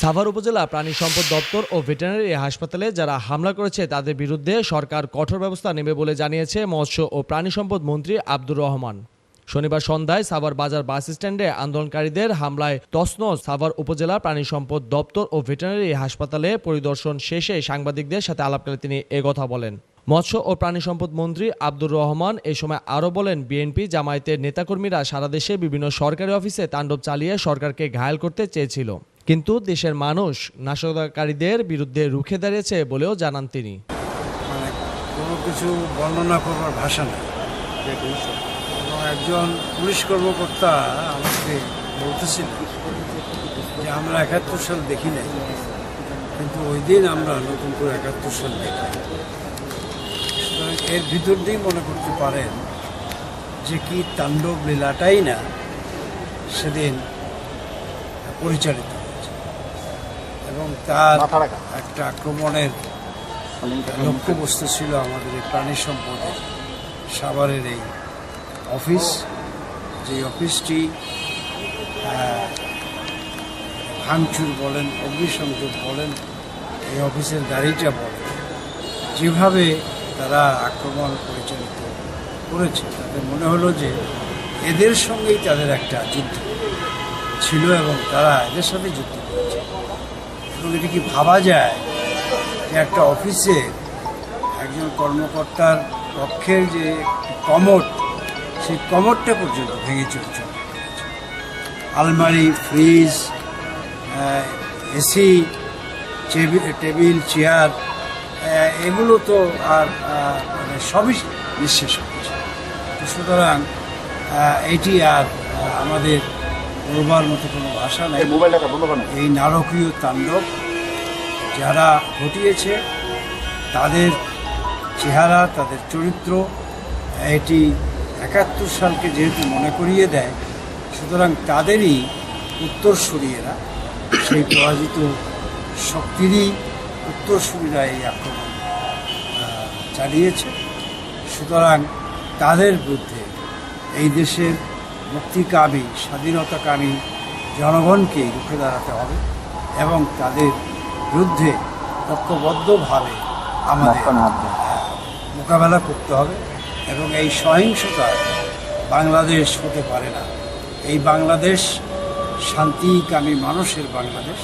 সাভার উপজেলা প্রাণী সম্পদ দপ্তর ও ভেটেরিনারি হাসপাতালে যারা হামলা করেছে তাদের বিরুদ্ধে সরকার কঠোর ব্যবস্থা নেবে বলে জানিয়েছে মৎস্য ও প্রাণী সম্পদ মন্ত্রী আব্দুর রহমান। শনিবার সন্ধ্যায় সাভার বাজার বাস স্ট্যান্ডে আন্দোলনকারীদের হামলায় তছনছ সাভার উপজেলা প্রাণী সম্পদ দপ্তর ও ভেটেরিনারি হাসপাতালে পরিদর্শন শেষে সাংবাদিকদের সাথে আলাপকালে তিনি একথা বলেন। মৎস্য ও প্রাণী সম্পদ মন্ত্রী আব্দুর রহমান এ সময় আরও বলেন, বিএনপি জামায়াতের নেতাকর্মীরা সারা দেশে বিভিন্ন সরকারি অফিসে তাণ্ডব চালিয়ে সরকারকে ঘায়েল করতে চেয়েছিল, কিন্তু দেশের মানুষ নাশকতাকারীদের বিরুদ্ধে রুখে দাঁড়িয়েছে বলেও জানান তিনি। কোনো কিছু বর্ণনা করবার ভাষা নেই। একজন পুলিশ কর্মকর্তা আমাকে বলতেছিল যে আমরা ৭১ সাল দেখি নাই, কিন্তু ওই দিন আমরা নতুন করে ৭১ সাল দেখি। এর ভিতর দিয়েই মনে করতে পারেন যে কি তাণ্ডব লীলাটাই না সেদিন পরিচালিত হয়েছে এবং তার একটা আক্রমণের লক্ষ্যবস্তু ছিল আমাদের এই প্রাণী সম্পদের সাভারের এই অফিস, যে অফিসটি ভাঙচুর বলেন, অগ্নিসংযোগ বলেন, এই অফিসের গাড়িটা বলেন, যেভাবে তারা আক্রমণ পরিচালিত করেছে তাদের মনে হলো যে এদের সঙ্গেই তাদের একটা যুদ্ধ ছিল এবং তারা এদের সাথে যুদ্ধ করেছে। এবং এটি কি ভাবা যায় যে একটা অফিসে একজন কর্মকর্তার পক্ষের যে কমোড, সেই কমোডটা পর্যন্ত ভেঙে চলেছে। আলমারি, ফ্রিজ, এসি, টেবিল, চেয়ার, এগুলো তো আর সবই নিঃশেষ হয়েছে। সুতরাং এটি আর আমাদের বলবার মতো কোনো ভাষা নেই। এই নারকীয় তাণ্ডব যারা ঘটিয়েছে তাদের চেহারা, তাদের চরিত্র এটি ৭১ সালকে যেহেতু মনে করিয়ে দেয়, সুতরাং তাদেরই উত্তরসূরিরা, সেই পরাজিত শক্তিরই উত্তরসূরিরা এই আক্রমণ চালিয়েছে। সুতরাং তাদের বিরুদ্ধে এই দেশের মুক্তিকামী, স্বাধীনতাকামী জনগণকে রুখে দাঁড়াতে হবে এবং তাদের বিরুদ্ধে ঐক্যবদ্ধভাবে আমাদের মোকাবেলা করতে হবে। এবং এই সহিংসতা বাংলাদেশ হতে পারে না। এই বাংলাদেশ শান্তিকামী মানুষের বাংলাদেশ।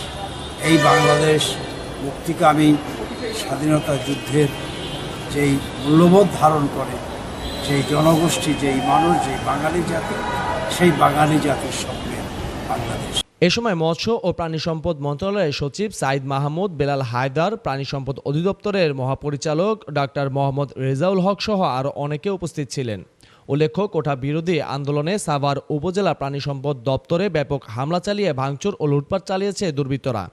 এই বাংলাদেশ মুক্তিকামী স্বাধীনতা যুদ্ধের যেই মূল্যবোধ ধারণ করে, যেই জনগোষ্ঠী, যেই মানুষ, যেই বাঙালি জাতি, সেই বাঙালি জাতির স্বপ্নের বাংলাদেশ। এ সময় মৎস্য ও প্রাণী সম্পদ মন্ত্রণালয়ের সচিব সাইদ মাহমুদ, বেলাল হায়দার, প্রাণী সম্পদ অধিদপ্তরের মহাপরিচালক ডাক্তার মোহাম্মদ রেজাউল হক সহ আরও অনেকে উপস্থিত ছিলেন। উল্লেখ্য, কোটা বিরোধী আন্দোলনে সাভার উপজেলা প্রাণী সম্পদ দপ্তরে ব্যাপক হামলা চালিয়ে ভাঙচুর ও লুটপাট চালিয়েছে দুর্বৃত্তরা।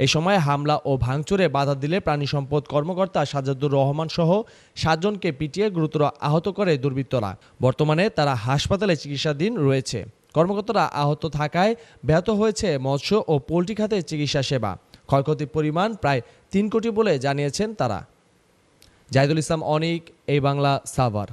এই সময় হামলা ও ভাঙচুরে বাধা দিলে প্রাণী সম্পদ কর্মকর্তা সাজ্জাদুর রহমান সহ ৭ জনকে পিটিয়ে গুরুতর আহত করে দুর্বৃত্তরা। বর্তমানে তারা হাসপাতালে চিকিৎসাধীন রয়েছে। কর্মকর্তারা আহত থাকায় ব্যাহত হয়েছে মৎস্য ও পোল্ট্রি খাতের চিকিৎসা সেবা। ক্ষয়ক্ষতির পরিমাণ প্রায় ৩ কোটি বলে জানিয়েছেন তারা। জাহিদুল ইসলাম অনিক, এই বাংলা, সাভার।